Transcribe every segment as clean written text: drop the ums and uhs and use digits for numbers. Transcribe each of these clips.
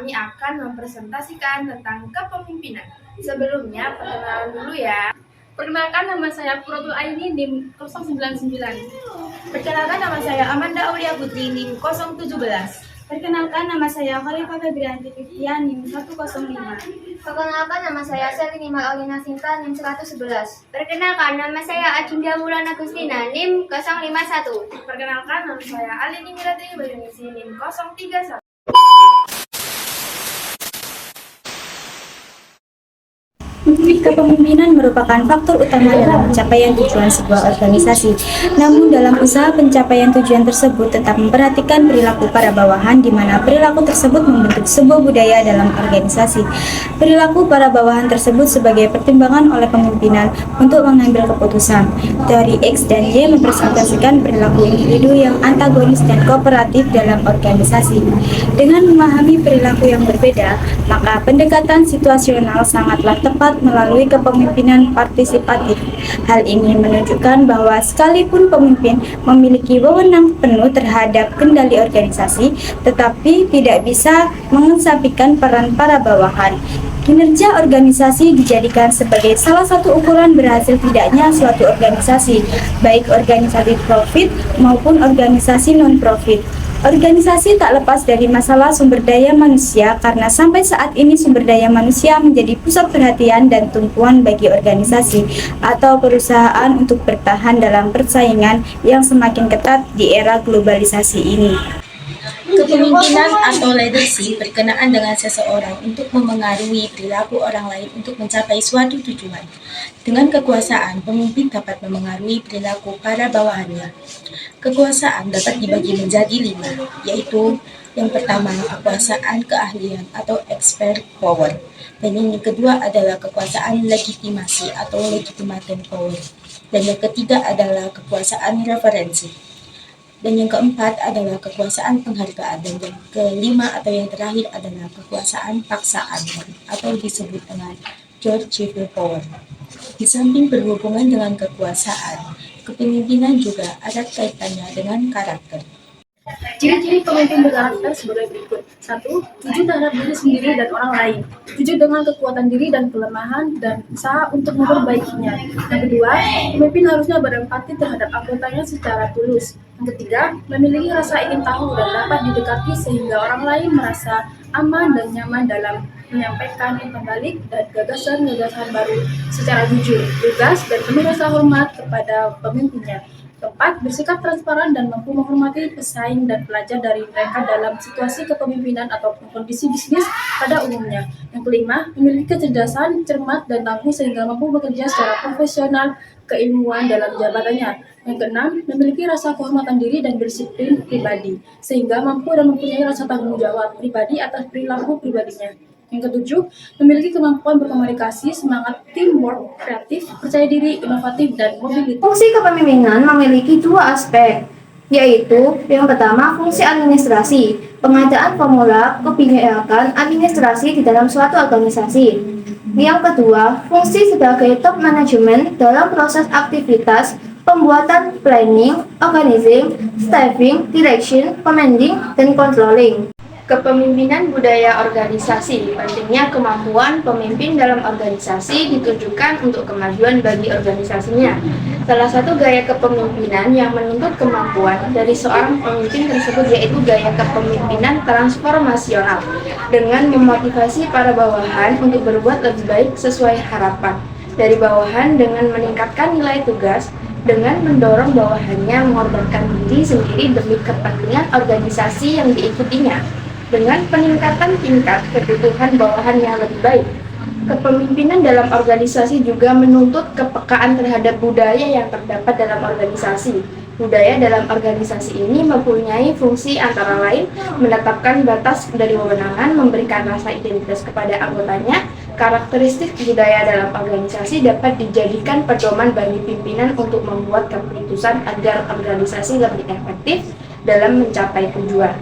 kami akan mempresentasikan tentang kepemimpinan. Sebelumnya, perkenalan dulu ya. Perkenalkan, nama saya Qurratul Aini, NIM 099. Perkenalkan, nama saya Amanda Aulia Putri, NIM 017. Perkenalkan, nama saya Khalifah Febrianti Fiftian, NIM 105. Perkenalkan, nama saya Selini Aulina Sinta, NIM 111. Perkenalkan, nama saya Adinda Wulan Agustina, NIM 051. Perkenalkan, nama saya Alini Mirati Bayunisi, NIM 031. Kepemimpinan merupakan faktor utama dalam pencapaian tujuan sebuah organisasi. Namun dalam usaha pencapaian tujuan tersebut tetap memperhatikan perilaku para bawahan di mana perilaku tersebut membentuk sebuah budaya dalam organisasi. Perilaku para bawahan tersebut sebagai pertimbangan oleh pemimpinan untuk mengambil keputusan. Teori X dan Y mempresentasikan perilaku individu yang antagonis dan kooperatif dalam organisasi. Dengan memahami perilaku yang berbeda, maka pendekatan situasional sangatlah tepat melalui kepemimpinan partisipatif. Hal ini menunjukkan bahwa sekalipun pemimpin memiliki wewenang penuh terhadap kendali organisasi, tetapi tidak bisa mengesampingkan peran para bawahan. Kinerja organisasi dijadikan sebagai salah satu ukuran berhasil tidaknya suatu organisasi, baik organisasi profit maupun organisasi non-profit. Organisasi tak lepas dari masalah sumber daya manusia karena sampai saat ini sumber daya manusia menjadi pusat perhatian dan tumpuan bagi organisasi atau perusahaan untuk bertahan dalam persaingan yang semakin ketat di era globalisasi ini. Kepemimpinan atau leadership berkenaan dengan seseorang untuk memengaruhi perilaku orang lain untuk mencapai suatu tujuan. Dengan kekuasaan, pemimpin dapat memengaruhi perilaku para bawahannya. Kekuasaan dapat dibagi menjadi 5, yaitu yang pertama kekuasaan keahlian atau expert power, dan yang kedua adalah kekuasaan legitimasi atau legitimate power, dan yang ketiga adalah kekuasaan referensi. Dan yang keempat adalah kekuasaan penghargaan, dan yang kelima atau yang terakhir adalah kekuasaan paksaan atau disebut dengan Georgian power. Di samping berhubungan dengan kekuasaan, kepemimpinan juga ada kaitannya dengan karakter. Ciri-ciri pemimpin berkarakter sebagai berikut. 1. Jujur terhadap diri sendiri dan orang lain. Jujur dengan kekuatan diri dan kelemahan dan usaha untuk memperbaikinya. Yang kedua, pemimpin harusnya berempati terhadap anggotanya secara tulus. Yang ketiga, memiliki rasa ingin tahu dan dapat didekati sehingga orang lain merasa aman dan nyaman dalam menyampaikan umpan balik dan gagasan-gagasan baru secara jujur, lugas, dan penuh rasa hormat kepada pemimpinnya. Keempat, bersikap transparan dan mampu menghormati pesaing dan pelajar dari mereka dalam situasi kepemimpinan ataupun kondisi bisnis pada umumnya. Yang kelima, memiliki kecerdasan, cermat, dan tangguh sehingga mampu bekerja secara profesional keilmuan dalam jabatannya. Yang keenam, memiliki rasa kehormatan diri dan disiplin pribadi, sehingga mampu dan mempunyai rasa tanggung jawab pribadi atas perilaku pribadinya. Yang ketujuh, memiliki kemampuan berkomunikasi, semangat teamwork, kreatif, percaya diri, inovatif, dan mobilitas. Fungsi kepemimpinan memiliki 2 aspek, yaitu yang pertama fungsi administrasi, pengadaan formula kebijakan administrasi di dalam suatu organisasi. Yang kedua, fungsi sebagai top management dalam proses aktivitas, pembuatan planning, organizing, staffing, direction, commanding, dan controlling. Kepemimpinan budaya organisasi. Pentingnya kemampuan pemimpin dalam organisasi ditujukan untuk kemajuan bagi organisasinya. Salah satu gaya kepemimpinan yang menuntut kemampuan dari seorang pemimpin tersebut yaitu gaya kepemimpinan transformasional, dengan memotivasi para bawahan untuk berbuat lebih baik sesuai harapan dari bawahan dengan meningkatkan nilai tugas, dengan mendorong bawahannya mengorbankan diri sendiri demi kepentingan organisasi yang diikutinya, dengan peningkatan tingkat kebutuhan bawahan yang lebih baik. Kepemimpinan dalam organisasi juga menuntut kepekaan terhadap budaya yang terdapat dalam organisasi. Budaya dalam organisasi ini mempunyai fungsi antara lain menetapkan batas dari wewenangan, memberikan rasa identitas kepada anggotanya. Karakteristik budaya dalam organisasi dapat dijadikan pedoman bagi pimpinan untuk membuat keputusan agar organisasi lebih efektif dalam mencapai tujuan.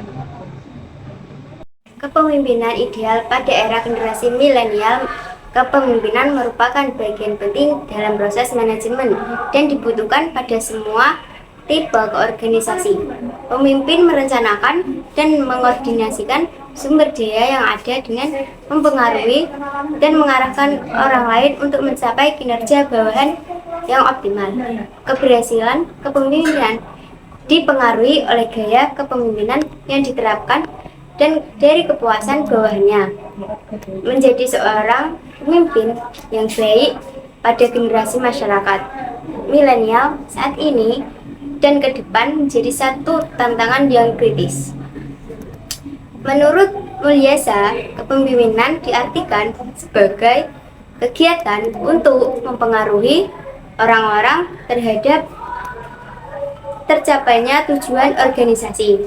Kepemimpinan ideal pada era generasi milenial. Kepemimpinan merupakan bagian penting dalam proses manajemen dan dibutuhkan pada semua tipe keorganisasi. Pemimpin merencanakan dan mengordinasikan sumber daya yang ada dengan mempengaruhi dan mengarahkan orang lain untuk mencapai kinerja bawahan yang optimal. Keberhasilan kepemimpinan dipengaruhi oleh gaya kepemimpinan yang diterapkan dan dari kepuasan bawahannya. Menjadi seorang pemimpin yang baik pada generasi masyarakat milenial saat ini dan ke depan menjadi satu tantangan yang kritis. Menurut Mulyasa, kepemimpinan diartikan sebagai kegiatan untuk mempengaruhi orang-orang terhadap tercapainya tujuan organisasi.